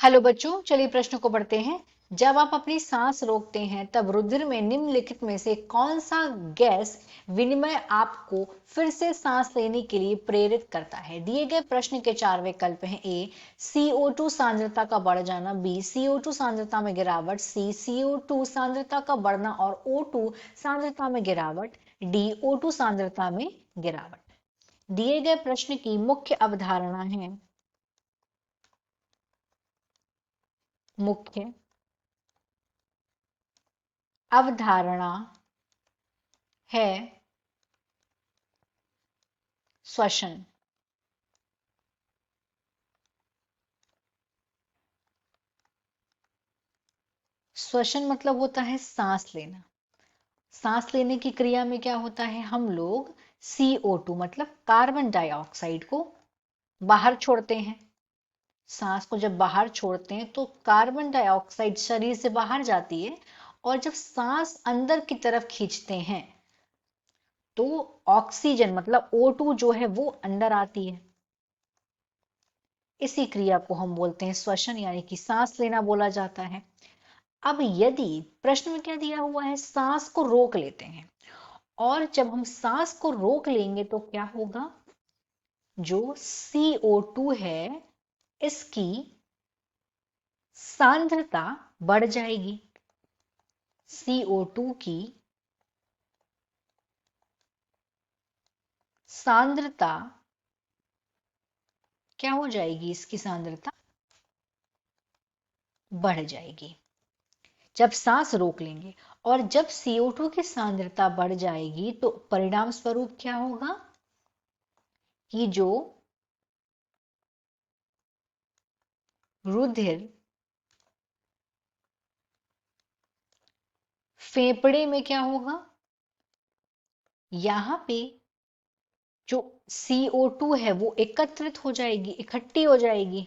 Hello बच्चों, चलिए प्रश्न को पढ़ते हैं। जब आप अपनी सांस रोकते हैं तब रुधिर में निम्नलिखित में से कौन सा गैस विनिमय आपको फिर से सांस लेने के लिए प्रेरित करता है? दिए गए प्रश्न के चार विकल्प हैं। ए CO2 सांद्रता का बढ़ जाना, बी CO2 सांद्रता में गिरावट, सी CO2 सांद्रता का बढ़ना और O2 सांद्रता में गिरावट, डी O2 सांद्रता में गिरावट। दिए गए प्रश्न की मुख्य अवधारणा है। मुख्य अवधारणा है श्वसन। श्वसन मतलब होता है सांस लेना। सांस लेने की क्रिया में क्या होता है, हम लोग CO2 मतलब कार्बन डाइऑक्साइड को बाहर छोड़ते हैं। सांस को जब बाहर छोड़ते हैं तो कार्बन डाइऑक्साइड शरीर से बाहर जाती है, और जब सांस अंदर की तरफ खींचते हैं तो ऑक्सीजन मतलब O2 जो है वो अंदर आती है। इसी क्रिया को हम बोलते हैं श्वसन, यानी कि सांस लेना बोला जाता है। अब यदि प्रश्न में क्या दिया हुआ है, सांस को रोक लेते हैं, और जब हम सांस को रोक लेंगे तो क्या होगा, जो CO2 है इसकी सांद्रता बढ़ जाएगी। CO2 की सांद्रता क्या हो जाएगी, इसकी सांद्रता बढ़ जाएगी जब सांस रोक लेंगे। और जब CO2 की सांद्रता बढ़ जाएगी तो परिणाम स्वरूप क्या होगा कि जो रुधिर फेफड़े में क्या होगा, यहां पे जो CO2 है वो एकत्रित हो जाएगी, इकट्ठी हो जाएगी,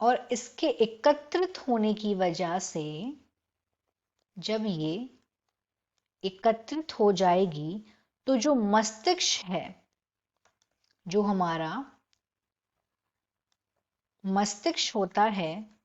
और इसके एकत्रित होने की वजह से जब ये एकत्रित हो जाएगी तो जो मस्तिष्क है, जो हमारा मस्तिष्क होता है,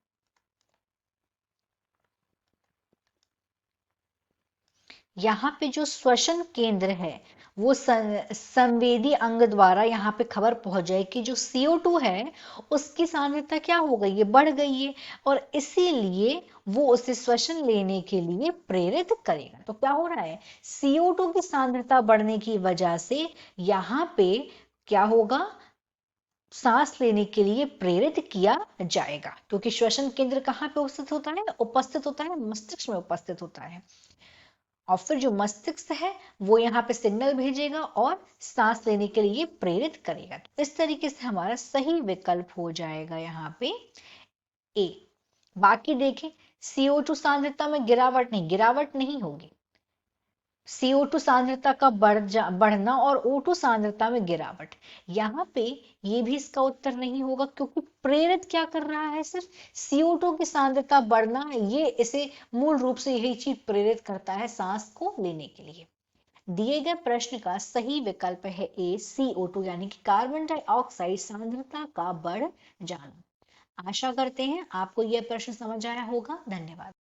यहाँ पे जो श्वसन केंद्र है वो संवेदी अंग द्वारा यहाँ पे खबर पहुंच जाए कि जो CO2 है उसकी सांद्रता क्या हो गई है, बढ़ गई है, और इसीलिए वो उसे श्वसन लेने के लिए प्रेरित करेगा। तो क्या हो रहा है, CO2 की सांद्रता बढ़ने की वजह से यहाँ पे क्या होगा, सांस लेने के लिए प्रेरित किया जाएगा, क्योंकि श्वसन केंद्र कहाँ पे उपस्थित होता है, मस्तिष्क में उपस्थित होता है। और फिर जो मस्तिष्क है वो यहाँ पे सिग्नल भेजेगा और सांस लेने के लिए प्रेरित करेगा। तो इस तरीके से हमारा सही विकल्प हो जाएगा यहाँ पे ए। बाकी देखें, CO2 सांद्रता में गिरावट नहीं होगी। CO2 सांद्रता का बढ़ना और O2 सांद्रता में गिरावट, यहाँ पे ये भी इसका उत्तर नहीं होगा, क्योंकि प्रेरित क्या कर रहा है, सिर्फ CO2 की सांद्रता बढ़ना, ये इसे मूल रूप से यही चीज प्रेरित करता है सांस को लेने के लिए। दिए गए प्रश्न का सही विकल्प है ए CO2 यानी कि कार्बन डाइऑक्साइड सांद्रता का बढ़ जाना। आशा करते हैं आपको यह प्रश्न समझ आया होगा। धन्यवाद।